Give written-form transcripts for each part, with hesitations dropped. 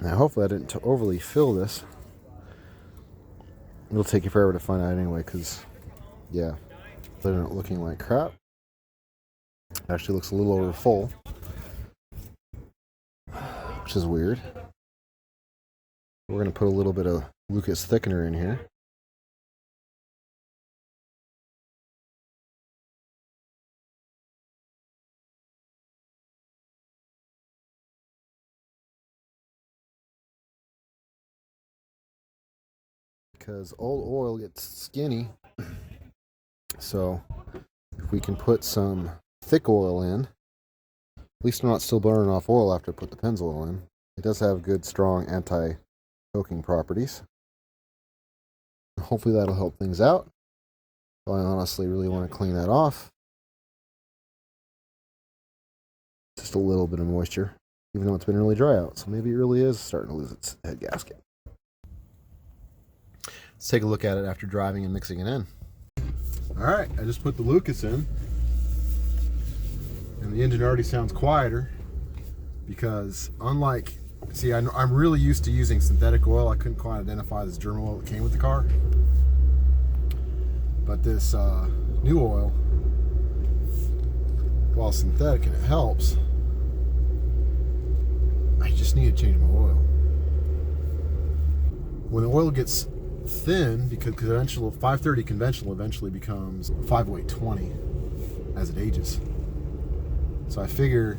Now, hopefully I didn't overly fill this. It'll take you forever to find out anyway, because, yeah, they're not looking like crap. Actually looks a little over full, which is weird. We're going to put a little bit of Lucas thickener in here. Because old oil gets skinny. So if we can put some thick oil in, at least I'm not still burning off oil after I put the Pennzoil in. It does have good, strong anti-choking properties. Hopefully that'll help things out. I honestly really want to clean that off. Just a little bit of moisture, even though it's been really dry out. So maybe it really is starting to lose its head gasket. Let's take a look at it after driving and mixing it in. Alright, I just put the Lucas in. And the engine already sounds quieter. Because unlike, see, I'm really used to using synthetic oil. I couldn't quite identify this German oil that came with the car. But this new oil, while synthetic and it helps, I just need to change my oil. When the oil gets thin, because conventional 530 conventional eventually becomes 5-weight 20 as it ages. So I figure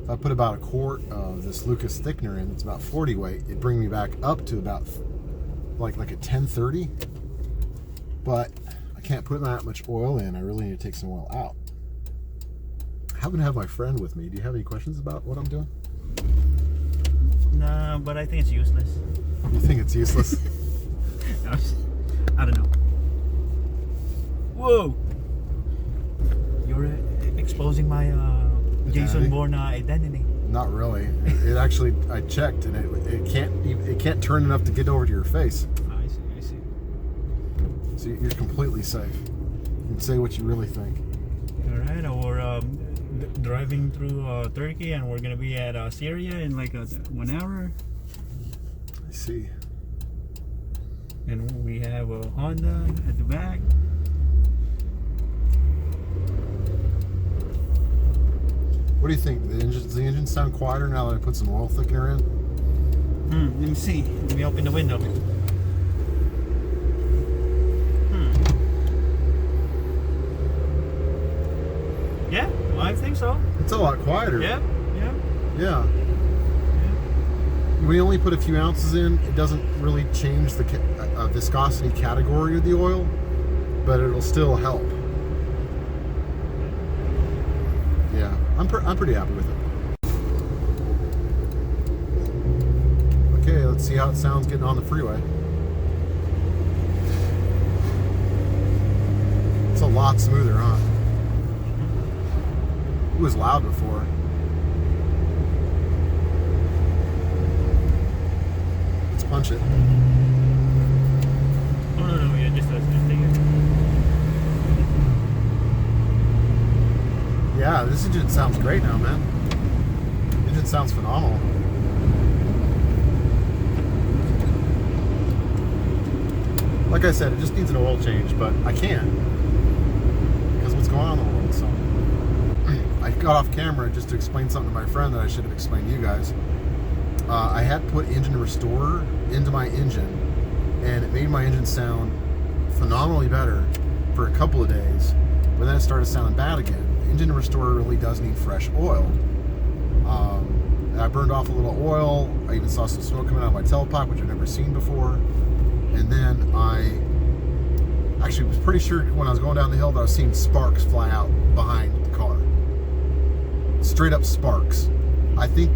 if I put about a quart of this Lucas thickener in, it's about 40 weight, it'd bring me back up to about like a 1030. But I can't put that much oil in. I really need to take some oil out. I happen to have my friend with me. Do you have any questions about what I'm doing? No, but I think it's useless. You think it's useless? I don't know. Whoa! You're exposing my Jason Bourne identity. Not really. It actually, I checked, and it can't turn enough to get over to your face. I see. So you're completely safe. You can say what you really think. All right, we're driving through Turkey, and we're gonna be at Syria in like 1 hour. I see. And we have a Honda at the back. What do you think? Does the engine sound quieter now that I put some oil thickener in? Let me see. Let me open the window. Yeah, well, I think so. It's a lot quieter. Yeah. We only put a few ounces in. It doesn't really change the viscosity category of the oil, but it'll still help. Yeah, I'm pretty happy with it. Okay, let's see how it sounds getting on the freeway. It's a lot smoother, huh? It was loud before. Let's punch it. Oh, no, yeah, just take it. Yeah, this engine sounds great now, man. The engine sounds phenomenal. Like I said, it just needs an oil change, but I can't because what's going on in the world. So I got off camera just to explain something to my friend that I should have explained to you guys. I had put engine restorer into my engine, and it made my engine sound phenomenally better for a couple of days, but then it started sounding bad again. Engine restorer really does need fresh oil. I burned off a little oil. I even saw some smoke coming out of my tailpipe, which I've never seen before. And then I actually was pretty sure when I was going down the hill that I was seeing sparks fly out behind the car. Straight up sparks. I think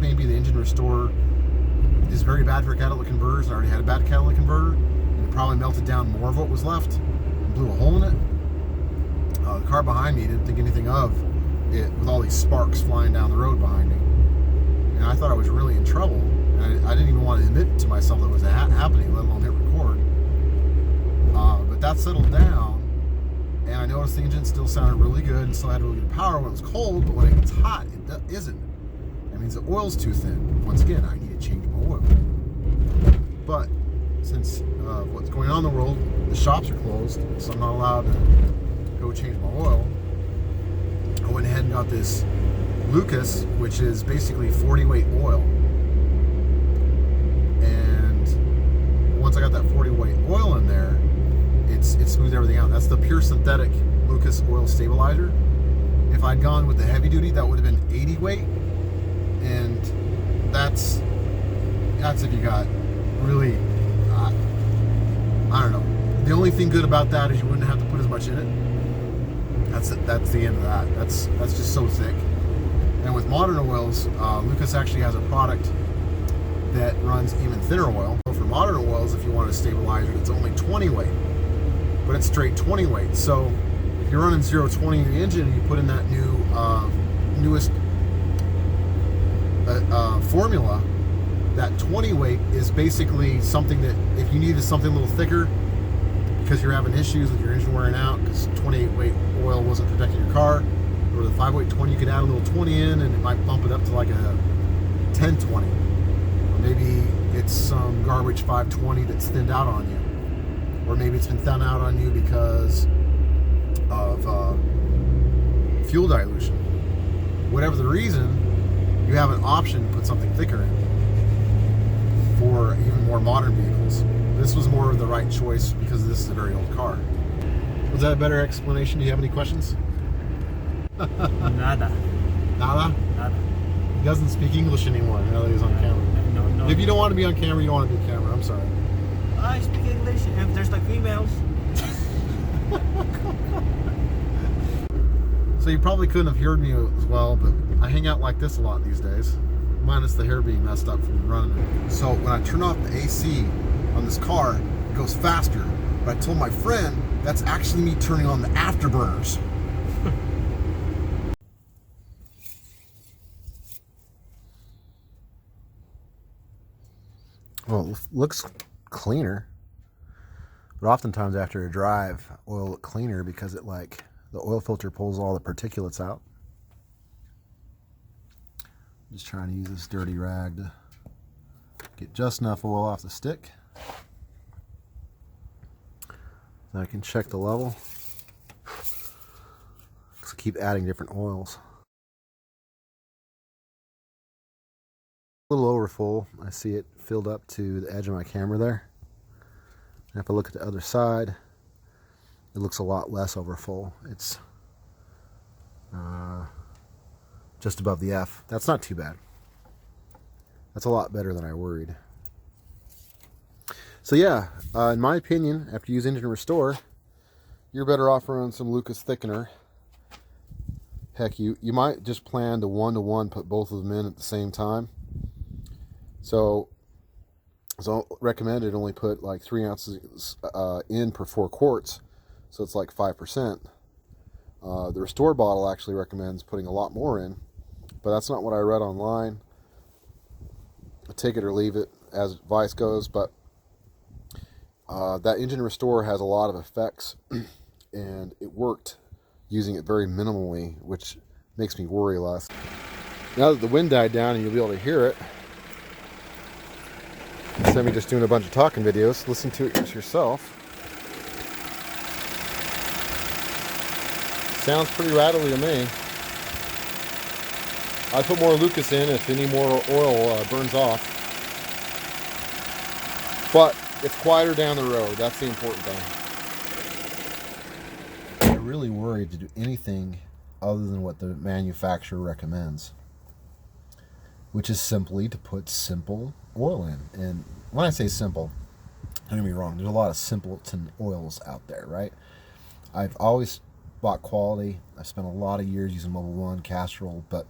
maybe the engine restorer is very bad for catalytic converters. I already had a bad catalytic converter, and it probably melted down more of what was left and blew a hole in it. The car behind me didn't think anything of it with all these sparks flying down the road behind me. And I thought I was really in trouble. And I didn't even want to admit to myself that it was happening, let alone hit record. But that settled down, and I noticed the engine still sounded really good and still had really good power when it was cold, but when it gets hot, it isn't. I mean, means the oil's too thin. Once again, I need to change my oil. But since what's going on in the world, the shops are closed, so I'm not allowed to go change my oil. I went ahead and got this Lucas, which is basically 40 weight oil. And once I got that 40 weight oil in there, it smoothed everything out. That's the pure synthetic Lucas oil stabilizer. If I'd gone with the heavy duty, that would have been 80 weight. And that's if you got really, I don't know. The only thing good about that is you wouldn't have to put as much in it. That's the end of that. That's just so thick. And with modern oils, Lucas actually has a product that runs even thinner oil. So for modern oils, if you want a stabilizer, it's only 20 weight, but it's straight 20 weight. So if you're running 0-20 in your engine and you put in that newest formula, that 20 weight is basically something that if you needed something a little thicker because you're having issues with your engine wearing out because 28 weight oil wasn't protecting your car, or the 5 weight 20, you could add a little 20 in and it might bump it up to like a 10-20. Or maybe it's some garbage 520 that's thinned out on you. Or maybe it's been thinned out on you because of fuel dilution. Whatever the reason, you have an option to put something thicker in for even more modern vehicles. This was more of the right choice because this is a very old car. Was that a better explanation? Do you have any questions? Nada. Nada? Nada. He doesn't speak English anymore now that he's on camera. No. If you don't want to be on camera, you don't want to be on camera. I'm sorry. I speak English if there's like females. So you probably couldn't have heard me as well, but I hang out like this a lot these days, minus the hair being messed up from running it. So when I turn off the AC on this car, it goes faster. But I told my friend that's actually me turning on the afterburners. Well, it looks cleaner, but oftentimes after a drive, oil look cleaner because it the oil filter pulls all the particulates out. Just trying to use this dirty rag to get just enough oil off the stick. Then I can check the level. So keep adding different oils. A little over full. I see it filled up to the edge of my camera there. And if I look at the other side, it looks a lot less over full. It's just above the F. That's not too bad. That's a lot better than I worried. So yeah, in my opinion, after you use Engine Restore, you're better off running some Lucas thickener. Heck, you might just plan to 1-to-1 put both of them in at the same time. So recommended only put like 3 ounces in per 4 quarts, so it's like 5%. The Restore bottle actually recommends putting a lot more in, but that's not what I read online. Take it or leave it as advice goes, but that Engine Restore has a lot of effects, and it worked using it very minimally, which makes me worry less. Now that the wind died down and you'll be able to hear it, instead of me just doing a bunch of talking videos, listen to it yourself. Sounds pretty rattly to me. I'd put more Lucas in if any more oil burns off. But it's quieter down the road. That's the important thing. I'm really worried to do anything other than what the manufacturer recommends, which is simply to put simple oil in. And when I say simple, don't get me wrong, there's a lot of simpleton oils out there, right? I've always bought quality. I've spent a lot of years using Mobil 1, Castrol, but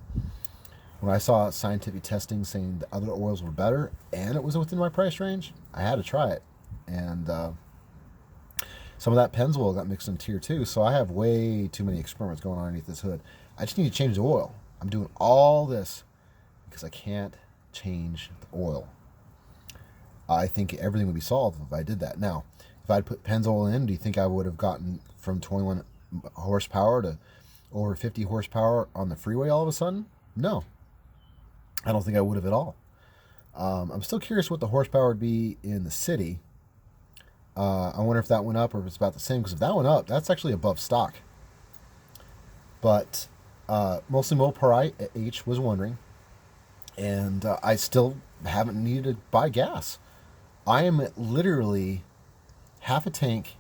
when I saw scientific testing saying the other oils were better and it was within my price range, I had to try it. And some of that Pennzoil got mixed in Tier 2, so I have way too many experiments going on underneath this hood. I just need to change the oil. I'm doing all this because I can't change the oil. I think everything would be solved if I did that. Now, if I'd put Pennzoil in, do you think I would have gotten from 21 horsepower to over 50 horsepower on the freeway all of a sudden? No. I don't think I would have at all. I'm still curious what the horsepower would be in the city. I wonder if that went up or if it's about the same, because if that went up, that's actually above stock. But mostly mobile per H was wondering, and I still haven't needed to buy gas. I am at literally half a tank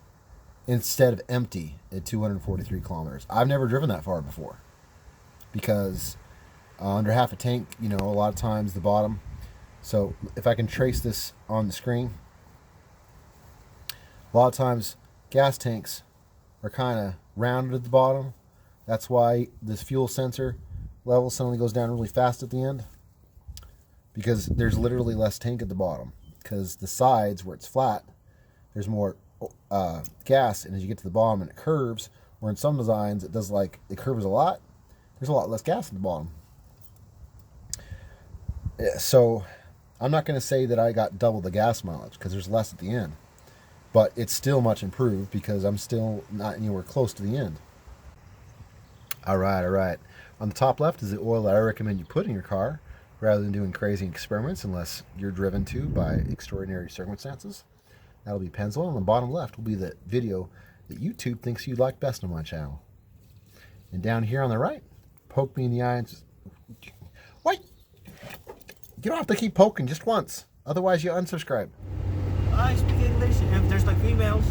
instead of empty at 243 kilometers. I've never driven that far before, because under half a tank, you know, a lot of times the bottom. So if I can trace this on the screen, a lot of times gas tanks are kind of rounded at the bottom. That's why this fuel sensor level suddenly goes down really fast at the end, because there's literally less tank at the bottom. Because the sides where it's flat, there's more gas, and as you get to the bottom and it curves, or in some designs it does, like it curves a lot, there's a lot less gas at the bottom. So I'm not going to say that I got double the gas mileage, because there's less at the end, but it's still much improved because I'm still not anywhere close to the end. All right. On the top left is the oil that I recommend you put in your car rather than doing crazy experiments, unless you're driven to by extraordinary circumstances. That'll be Pennzoil. On the bottom left will be the video that YouTube thinks you like best on my channel. And down here on the right, poke me in the eye and just... Wait! You don't have to keep poking just once. Otherwise you unsubscribe. I speak English if there's like females.